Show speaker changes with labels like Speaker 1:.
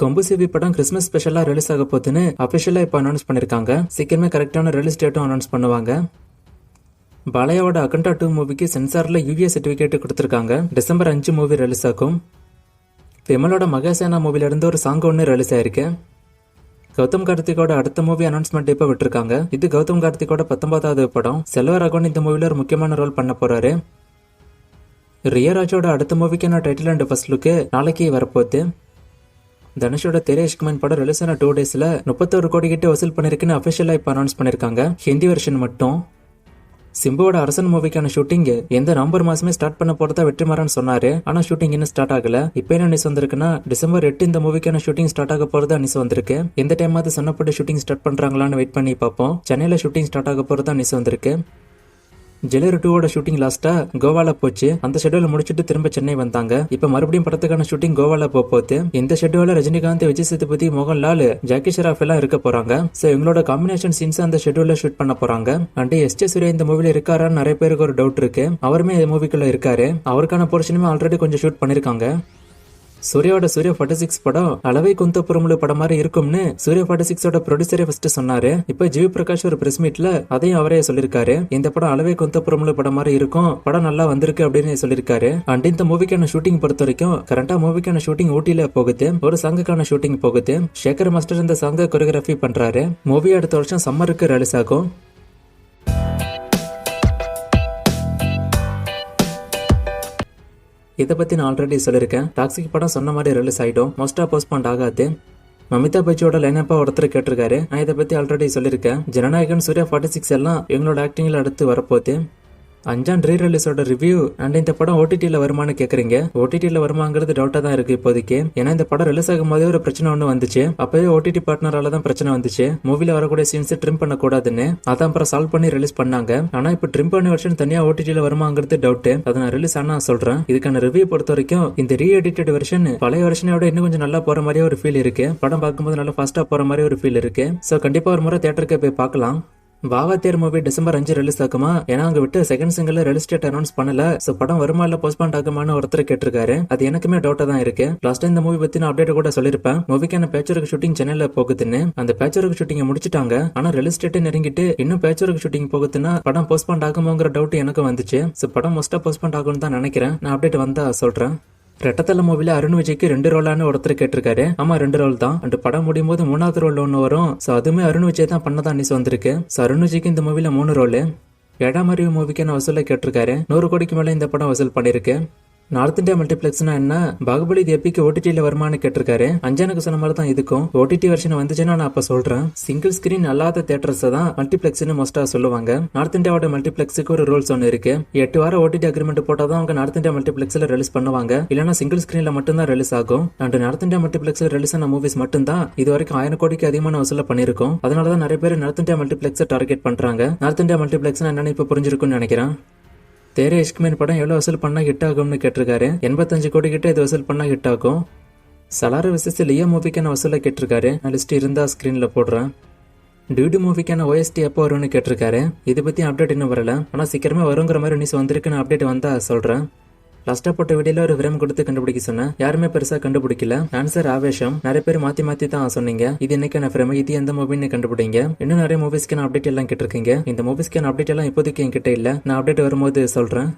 Speaker 1: கொம்பு சிவி படம் கிறிஸ்மஸ் ஸ்பெஷலா ரிலீஸ் ஆக போகுதுன்னு அபிஷியலா இப்போ அனௌன்ஸ் பண்ணிருக்காங்க. சீக்கிரமே கரெக்டான ரிலீஸ் டேட்டும் அனௌன்ஸ் பண்ணுவாங்க. பாலையாவோட அகண்டா 2 மூவிக்கு சென்சார்ல யூஏ சர்டிபிகேட் கொடுத்திருக்காங்க. டிசம்பர் 5 மூவி ரிலீஸ் ஆகும். விமலோட மகேசேனா மூவில இருந்து ஒரு சாங் ஒன்று ரிலீஸ் ஆயிருக்கு. கௌதம் கார்த்திகோட அடுத்த மூவி அனௌன்ஸ்மெண்ட் இப்ப விட்டுருக்காங்க. இது கௌதம் கார்த்திகோட 19வது படம். செல்வராகவன் இந்த மூவில ஒரு முக்கியமான ரோல் பண்ண போறாரு. ரியராஜோட அடுத்த மூவிக்கான டைட்டில் அண்ட் ஃபர்ஸ்ட் லுக்கு நாளைக்கு வரப்போகுது. தனுஷோட தெரே இஷ்க்மேன் படம் ரிலீஸ் ஆன 2 டேஸ்ல 31 கோடி கிட்ட வசூல் பண்ணிருக்குன்னு அபிஷியலா இப்ப அனௌன்ஸ் பண்ணிருக்காங்க. ஹிந்தி வெர்ஷன் மட்டும். சிம்புவோட அரசன் மூவிக்கான ஷூட்டிங் எந்த நவம்பர் மாசமே ஸ்டார்ட் பண்ண போறதா வெற்றிமாறன் சொன்னாரு. ஆனா ஷூட்டிங் இன்னும் ஸ்டார்ட் ஆகல. இப்ப என்ன நியூஸ் வந்திருக்குன்னா டிசம்பர் 8 இந்த மூவிக்கான ஷூட்டிங் ஸ்டார்ட் ஆக போறதா நியூஸ் வந்திருக்கு. எந்த டைமாவது சொன்னப்பட்டு ஷூட்டிங் ஸ்டார்ட் பண்றாங்களான்னு வெயிட் பண்ணி பார்ப்போம். சென்னையில ஷூட்டிங் ஸ்டார்ட் ஆக போறதா நியூஸ் வந்திருக்கு. ஜெயிலர் 2 ஷூட்டிங் லாஸ்டா கோவால போச்சு. அந்த ஷெட்யூல் முடிச்சுட்டு திரும்ப சென்னை வந்தாங்க. இப்ப மறுபடியும் படத்துக்கான ஷூட்டிங் கோவால போகுது. இந்த ஷெட்யூல ரஜினிகாந்த், விஜய் சேதுபதி, மோகன்லால், ஜாக்கி ஷெராஃப் எல்லாம் இருக்க போறாங்க. சோ இவங்களோட காம்பினேஷன் சீன்ஸ் அந்த ஷெட்யூல்ல ஷூட் பண்ண போறாங்க. And S J. சூர்யா இந்த மூவில இருக்காரான்னு நிறைய பேருக்கு ஒரு டவுட் இருக்கு. அவருமே இந்த மூவிக்குள்ள இருக்காரு. அவருக்கான போர்ஷனுமே ஆல்ரெடி கொஞ்சம் ஷூட் பண்ணிருக்காங்க. சூர்யாவோட சூர்யா 46 படம் அளவை குந்தபுரமுழு படம் மாதிரி இருக்கும்னு சூர்யா 46ஓட ப்ரொடியூசரே ஃபர்ஸ்ட் சொன்னாரு. இப்ப ஜிவி பிரகாஷ் ஒரு பிரஸ் மீட்ல அதையும் அவரே சொல்லிருக்காரு. இந்த படம் அளவை குந்தபுரமுழு படம் மாதிரி இருக்கும், படம் நல்லா வந்திருக்கு அப்படின்னு சொல்லிருக்காரு. அண்ட் இந்த மூவிக்கான ஷூட்டிங் பொறுத்த வரைக்கும் கரண்டா மூவிக்கான ஷூட்டிங் ஊட்டில போகுது. ஒரு சாங்குக்கான ஷூட்டிங் போகுது. சேகர் மாஸ்டர் இந்த சாங்க கொரியோகிராஃபி பண்றாரு. மூவி அடுத்த வருஷம் சம்மருக்கு ரிலீஸ் ஆகும். இதை பத்தி நான் ஆல்ரெடி சொல்லியிருக்கேன். டாக்ஸிக் படம் சொன்ன மாதிரி ரிலீஸ் ஆயிடும். மோஸ்டா போஸ்ட்பாண்ட் ஆகாது. மமிதா பச்சியோட லைனப்பா ஒருத்தர் கேட்டிருக்காரு. நான் இதை பத்தி ஆல்ரெடி சொல்லியிருக்கேன். ஜனநாயகன், சூர்யா 46 எல்லாம் எங்களோட ஆக்டிங்ல அடுத்து வரப்போகுது. அஞ்சான் ரீ ரிலீஸோட ரிவ்யூ அண்ட் இந்த படம் ஓடிடில வருமானு கேக்குறீங்க. ஓடிடில வருமாங்கிறது டவுட்டா தான் இருக்கு இப்போதைக்கு. ஏன்னா இந்த படம் ரிலீஸ் ஆகும் போதே ஒரு பிரச்சனை ஒண்ணு வந்துச்சு. அப்பவே ஓடிடி பார்ட்னரால தான் பிரச்சனை வந்துச்சு. மூவில வரக்கூடிய சீன்ஸ் ட்ரிம் பண்ண கூடாதுன்னு. அதான் அப்புறம் சால்வ் பண்ணி ரிலீஸ் பண்ணாங்க. ஆனா இப்ப ட்ரிம் பண்ண வெர்ஷன் தனியா ஓடிடில வருமாங்கிறது டவுட். அதை நான் ரிலீஸ் ஆனா சொல்றேன். இதுக்கான ரிவ்யூ பொறுத்த வரைக்கும் இந்த ரீ எடிட்டட் வெர்ஷன் பழைய வெர்ஷனோட இன்னும் கொஞ்சம் நல்லா போற மாதிரியே ஒரு ஃபீல் இருக்கு. படம் பார்க்கும்போது நல்லா ஃபாஸ்டா போற மாதிரி ஒரு ஃபீல் இருக்கு. சோ கண்டிப்பா ஒரு முறை தியேட்டருக்கு போய் பார்க்கலாம். வாவா தேர் மூவி டிசம்பர் 5 ரிலீஸ் ஆகுமா? ஏன்னா அங்க விட்டு second single release date announce பண்ணல. சோ படம் வருமா இல்ல போஸ்ட்பாண்ட் ஆகுமான்னு ஒருத்தர் கேட்டிருக்காரு. அது எனக்குமே டவுட்டா தான் இருக்கு. லாஸ்ட் இந்த மூவி பத்தி நான் அப்டேட் கூட சொல்லிருப்பேன். மூவிக்கான பேச்சருக்கு ஷூட்டிங் சென்னையில போகுதுன்னு. அந்த பேச்சருக்கு ஷூட்டிங் முடிச்சிட்டாங்க. ஆனா ரிலீஸ் டேட் நெருங்கிட்டு இன்னும் பேச்சருக்கு ஷூட்டிங் போகுதுன்னா படம் போஸ்ட்பாண்ட் ஆகுமோங்கிற டவுட் எனக்கு வந்துச்சு. சோ படம் மோஸ்டா போஸ்ட்பாண்ட் ஆகும்னு தான் நினைக்கிறேன். நான் அப்டேட் வந்தா சொல்றேன். ரெட்டத்தல மூவில அருண் விஜய்க்கு 2 ரோலான்னு ஒருத்தர் கேட்டிருக்காரு. ஆமா 2 ரோல் தான். அண்ட் படம் முடியும் போது 3வது ரோல் ஒன்னு வரும். சோ அதுமே அருண் விஜய் தான் பண்ணதான் நியூஸ் வந்திருக்கு. சோ அருண் விஜய்க்கு இந்த மூவில 3 ரோல். ஏழாம் அறிவு மூவிக்கு என்ன வசூல கேட்டிருக்காரு. 100 கோடிக்கு மேல இந்த படம் வசூல் பண்ணிருக்கு. நார்த் இந்தியா மல்டிபிளெக்ஸ்னா என்ன, பாகுபலி எப்பிக்கு ஓடிடில வருமானு கேட்டிருக்காரு. அஞ்சானுக்கு சொன்ன மாதிரி தான் இதுக்கும். ஓடிடி வெர்ஷன் வந்துச்சுன்னா நான் அப்ப சொல்றேன். சிங்கிள் ஸ்கிரீன் அல்லாத தியேட்டர்ஸ் தான் மல்டிபிளெக்ஸ்னு மோஸ்டா சொல்லுவாங்க. நார்த் இந்தியாவோட மல்டிபிளெக்ஸுக்கு ஒரு ரூல்ஸ் ஒன்னு இருக்கு. 8 வாரம் ஓடிடி அக்ரிமெண்ட் போட்டாதான் அவங்க நார்த் இந்தியா மல்டிபிளெக்ஸ்ல ரிலீஸ் பண்ணுவாங்க. இல்லனா சிங்கிள் ஸ்கிரீன்ல மட்டும் தான் ரிலீஸ் ஆகும். அண்ட் நார்த் இந்தியா மல்டிபிளெக்ஸ்ல ரிலீஸ் ஆன மூவிஸ் மட்டும் தான் இது வரைக்கும் 1000 கோடிக்கு அதிகமான வசூல பண்ணிருக்கும். அதனாலதான் நிறைய பேர் நார்த் இந்தியா மல்டிபிளெக்ஸ் டார்கெட் பண்றாங்க. நார்த் இந்தியா மல்டிபிளெக்ஸ் என்னன்னு இப்ப புரிஞ்சிருக்கும்னு நினைக்கிறேன். தேரே இஷ்க்மேன் படம் எவ்வளவு வசூல் பண்ணா ஹிட் ஆகும்னு கேட்டிருக்காரு. 85 கோடி கிட்ட இது வசூல் பண்ணா ஹிட் ஆகும். சலார விசஸ் லியோ மூவிக்கான வசூல கேட்டிருக்காரு. நான் லிஸ்ட் இருந்தா ஸ்கிரீன்ல போடுறேன். டியூடி மூவிக்கான OST எப்போ வரும்னு கேட்டிருக்காரு. இதை பத்தி அப்டேட் இன்னும் வரல. ஆனா சீக்கிரமே வருங்கிற மாதிரி நியூஸ் வந்திருக்கு. நான் அப்டேட் வந்தா சொல்றேன். லாஸ்டா போட்ட வீடியோல ஒரு ஃப்ரேம் கொடுத்து கண்டுபிடிக்க சொன்னேன். யாருமே பெருசா கண்டுபிடிக்கல. ஆன்சர் ஆவேஷம். நிறைய பேர் மாத்தி தான் சொன்னீங்க. இது என்னைக்கான ஃப்ரேம், இது எந்த மூவின்னு கண்டுபிடிங்க. இன்னும் நிறைய மூவிஸ்க்கான அப்டேட் எல்லாம் கேட்டிருக்கீங்க. இந்த மூவிஸ்க்கான அப்டேட் எல்லாம் இப்போதைக்கு என்கிட்ட இல்ல. நான் அப்டேட் வரும்போது சொல்றேன்.